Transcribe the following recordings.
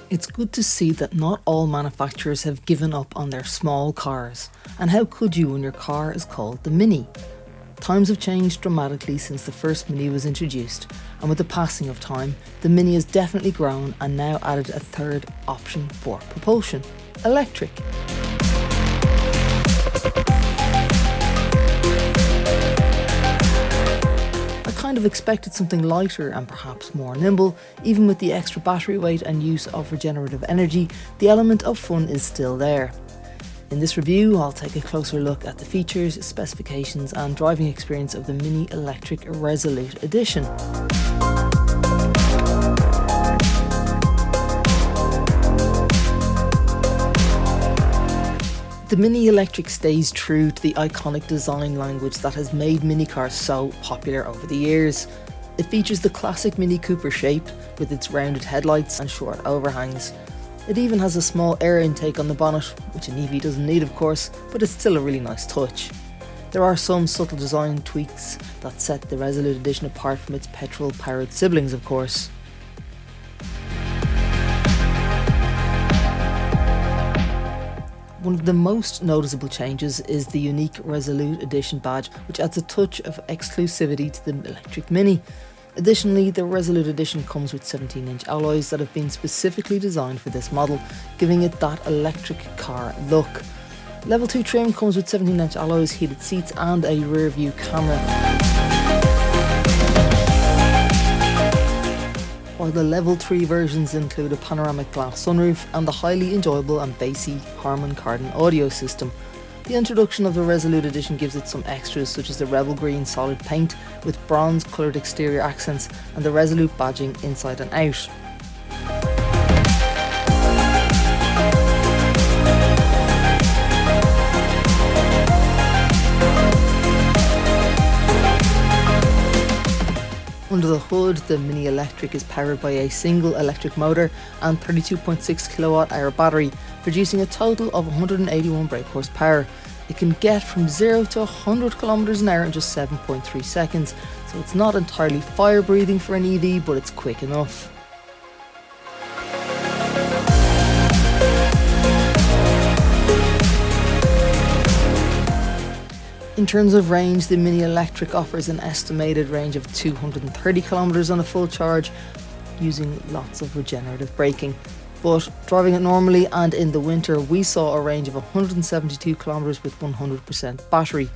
It's good to see that not all manufacturers have given up on their small cars. And how could you when your car is called the Mini? Times have changed dramatically since the first Mini was introduced, and with the passing of time, the Mini has definitely grown and now added a third option for propulsion: electric. I kind of expected something lighter and perhaps more nimble. Even with the extra battery weight and use of regenerative energy, the element of fun is still there. In this review, I'll take a closer look at the features, specifications and driving experience of the Mini Electric Resolute Edition. The Mini Electric stays true to the iconic design language that has made mini cars so popular over the years. It features the classic Mini Cooper shape with its rounded headlights and short overhangs. It even has a small air intake on the bonnet, which an EV doesn't need of course, but it's still a really nice touch. There are some subtle design tweaks that set the Resolute Edition apart from its petrol-powered siblings of course. One of the most noticeable changes is the unique Resolute Edition badge, which adds a touch of exclusivity to the electric Mini. Additionally, the Resolute Edition comes with 17-inch alloys that have been specifically designed for this model, giving it that electric car look. Level 2 trim comes with 17-inch alloys, heated seats and a rear view camera. While the Level 3 versions include a panoramic glass sunroof and the highly enjoyable and bassy Harman Kardon audio system. The introduction of the Resolute Edition gives it some extras such as the Rebel Green solid paint with bronze coloured exterior accents and the Resolute badging inside and out. Under the hood, the Mini Electric is powered by a single electric motor and 32.6 kilowatt hour battery, producing a total of 181 brake horsepower. It can get from 0 to 100 kilometers an hour in just 7.3 seconds, so it's not entirely fire breathing for an EV, but it's quick enough. In terms of range, the Mini Electric offers an estimated range of 230 kilometers on a full charge, using lots of regenerative braking. But driving it normally and in the winter, we saw a range of 172 kilometers with 100% battery.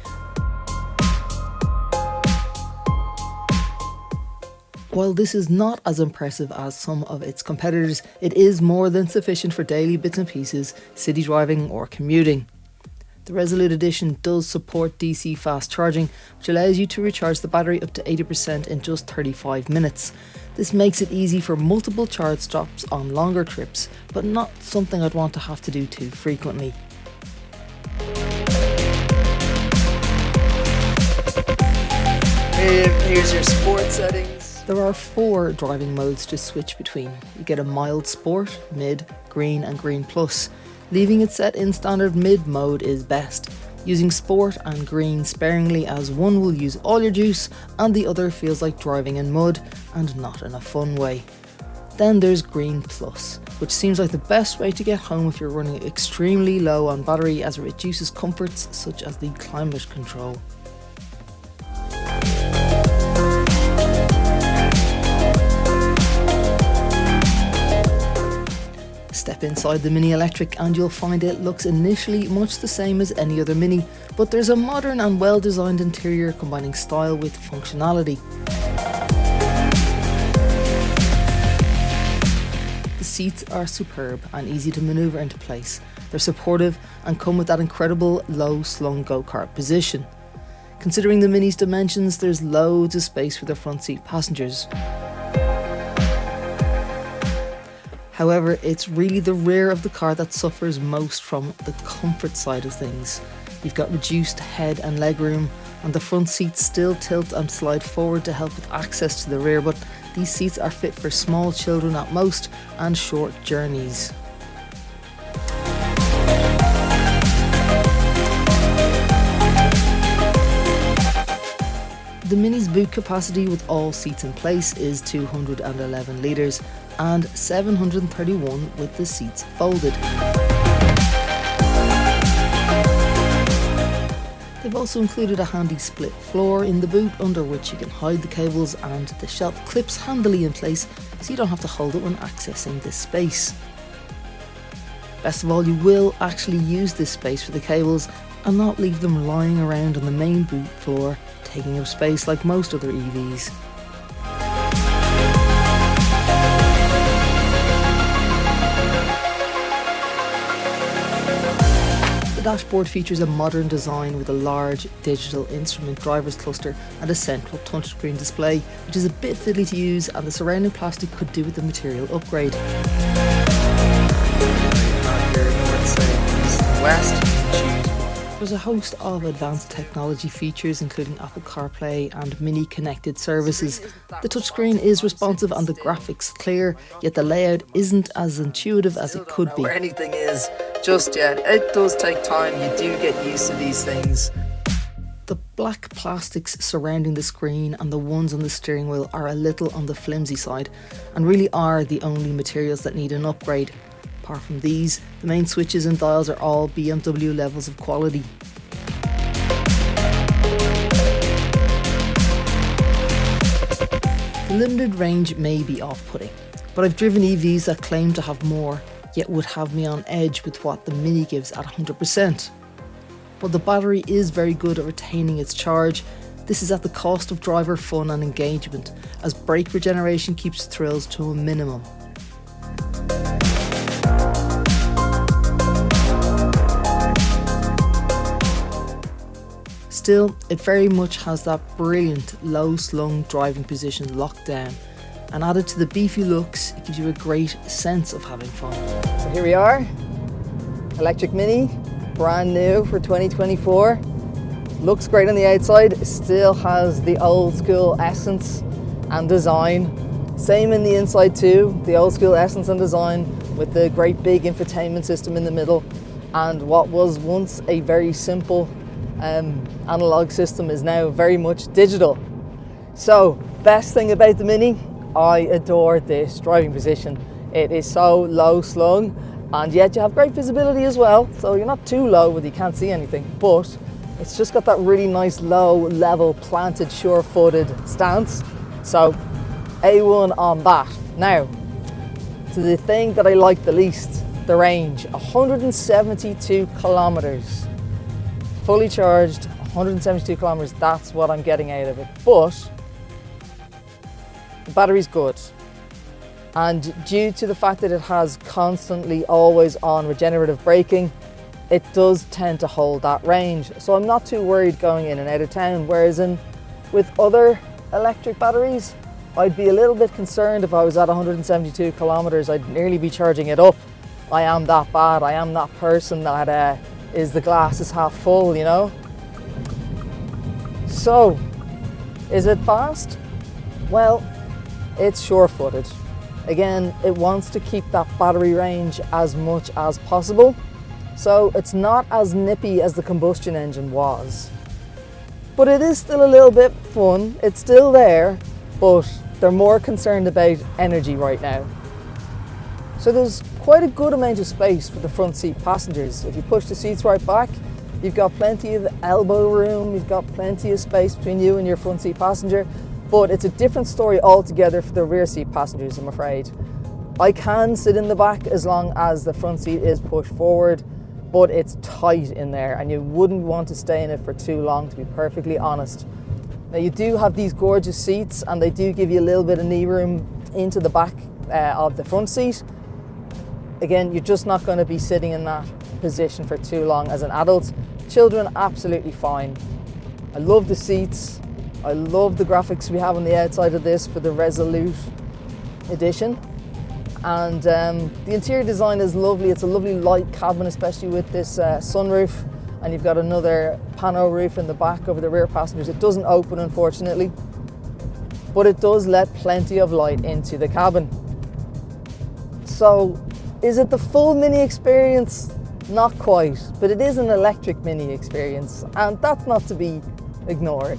While this is not as impressive as some of its competitors, it is more than sufficient for daily bits and pieces, city driving or commuting. The Resolute Edition does support DC fast charging, which allows you to recharge the battery up to 80% in just 35 minutes. This makes it easy for multiple charge stops on longer trips, but not something I'd want to have to do too frequently. Here's your sport settings. There are 4 driving modes to switch between. You get a mild sport, mid, green and green plus. Leaving it set in standard mid mode is best. Using sport and green sparingly, as one will use all your juice and the other feels like driving in mud and not in a fun way. Then there's green plus, which seems like the best way to get home if you're running extremely low on battery, as it reduces comforts such as the climate control. Step inside the Mini Electric and you'll find it looks initially much the same as any other Mini, but there's a modern and well-designed interior combining style with functionality. The seats are superb and easy to manoeuvre into place. They're supportive and come with that incredible low slung go-kart position. Considering the Mini's dimensions, there's loads of space for the front seat passengers. However, it's really the rear of the car that suffers most from the comfort side of things. You've got reduced head and leg room, and the front seats still tilt and slide forward to help with access to the rear, but these seats are fit for small children at most and short journeys. The Mini's boot capacity with all seats in place is 211 litres and 731 with the seats folded. They've also included a handy split floor in the boot under which you can hide the cables, and the shelf clips handily in place so you don't have to hold it when accessing this space. Best of all, you will actually use this space for the cables and not leave them lying around on the main boot floor, taking up space like most other EVs. The dashboard features a modern design with a large digital instrument drivers cluster and a central touchscreen display, which is a bit fiddly to use, and the surrounding plastic could do with a material upgrade. There's a host of advanced technology features, including Apple CarPlay and Mini connected services. The touchscreen is responsive and the graphics clear, yet the layout isn't as intuitive as it could be. Where anything is just yet. It does take time. You do get used to these things. The black plastics surrounding the screen and the ones on the steering wheel are a little on the flimsy side, and really are the only materials that need an upgrade. Apart from these, the main switches and dials are all BMW levels of quality. The limited range may be off-putting, but I've driven EVs that claim to have more, yet would have me on edge with what the Mini gives at 100%. While the battery is very good at retaining its charge, this is at the cost of driver fun and engagement, as brake regeneration keeps thrills to a minimum. Still, it very much has that brilliant low-slung driving position locked down, and added to the beefy looks, it gives you a great sense of having fun. So here we are, Electric Mini, brand new for 2024. Looks great on the outside, still has the old school essence and design. Same in the inside too, the old school essence and design with the great big infotainment system in the middle, and what was once a very simple analog system is now very much digital. So, best thing about the Mini, I adore this driving position. It is so low slung, and yet you have great visibility as well, so you're not too low where you can't see anything, but it's just got that really nice low level planted sure-footed stance. So A1 on that. Now to the thing that I like the least, the range. 172 kilometers fully charged, 172 kilometers, that's what I'm getting out of it. But the battery's good, and due to the fact that it has constantly always on regenerative braking, it does tend to hold that range, so I'm not too worried going in and out of town. Whereas with other electric batteries, I'd be a little bit concerned if I was at 172 kilometers. I'd nearly be charging it up. I am that bad. I am that person that is the glass is half full, you know. So, is it fast? Well, it's sure-footed. Again, it wants to keep that battery range as much as possible. So it's not as nippy as the combustion engine was. But it is still a little bit fun. It's still there, but they're more concerned about energy right now. So there's quite a good amount of space for the front seat passengers. If you push the seats right back, you've got plenty of elbow room, you've got plenty of space between you and your front seat passenger, but it's a different story altogether for the rear seat passengers, I'm afraid. I can sit in the back as long as the front seat is pushed forward, but it's tight in there and you wouldn't want to stay in it for too long, to be perfectly honest. Now you do have these gorgeous seats and they do give you a little bit of knee room into the back of the front seat. Again, you're just not going to be sitting in that position for too long as an adult. Children, absolutely fine. I love the seats. I love the graphics we have on the outside of this for the Resolute Edition. And the interior design is lovely. It's a lovely light cabin, especially with this sunroof. And you've got another pano roof in the back over the rear passengers. It doesn't open, unfortunately, but it does let plenty of light into the cabin. So, is it the full Mini experience? Not quite, but it is an electric Mini experience, and that's not to be ignored.